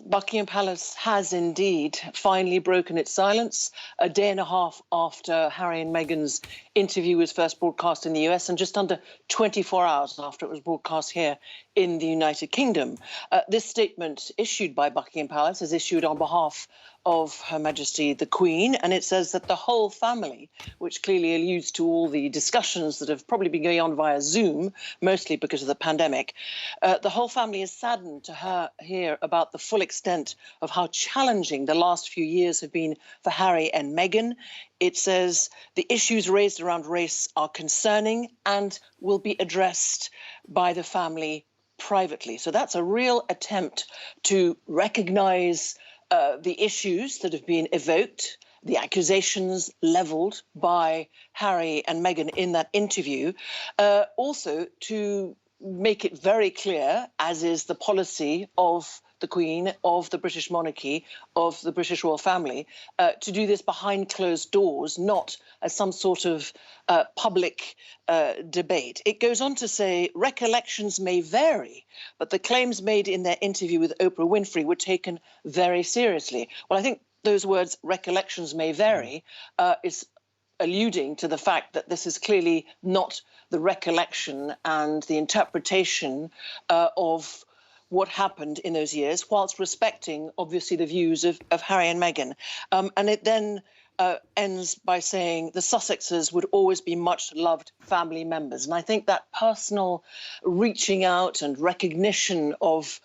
Buckingham Palace has indeed finally broken its silence a day and a half after Harry and Meghan's interview was first broadcast in the US and just under 24 hours after it was broadcast here in the United Kingdom. This statement issued by Buckingham Palace is issued on behalf of Her Majesty the Queen, and it says that the whole family, which clearly alludes to all the discussions that have probably been going on via Zoom, mostly because of the pandemic, the whole family is saddened to hear about the full extent of how challenging the last few years have been for Harry and Meghan. It says the issues raised around race are concerning and will be addressed by the family privately. So that's a real attempt to recognise the issues that have been evoked, the accusations levelled by Harry and Meghan in that interview, also to make it very clear, as is the policy of the Queen, of the British monarchy, of the British royal family, to do this behind closed doors, not as some sort of public debate. It goes on to say recollections may vary, but the claims made in their interview with Oprah Winfrey were taken very seriously. Well, I think those words, recollections may vary, is alluding to the fact that this is clearly not the recollection and the interpretation of what happened in those years, whilst respecting, obviously, the views of Harry and Meghan. And it then ends by saying the Sussexes would always be much loved family members. And I think that personal reaching out and recognition of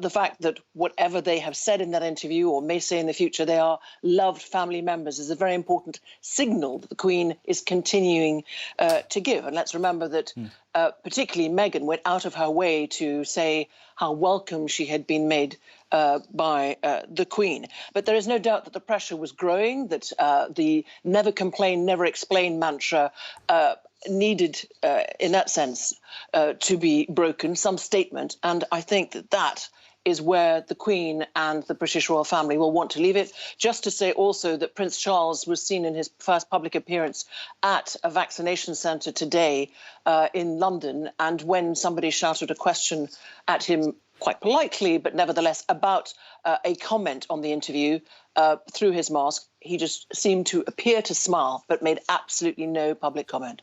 the fact that whatever they have said in that interview or may say in the future, they are loved family members is a very important signal that the Queen is continuing to give. And let's remember that particularly Meghan went out of her way to say how welcome she had been made by the Queen. But there is no doubt that the pressure was growing, that the never complain, never explain mantra needed, in that sense, to be broken, some statement. And I think that that is where the Queen and the British royal family will want to leave it. Just to say also that Prince Charles was seen in his first public appearance at a vaccination centre today in London. And when somebody shouted a question at him, quite politely, but nevertheless about a comment on the interview through his mask, he just seemed to appear to smile, but made absolutely no public comment.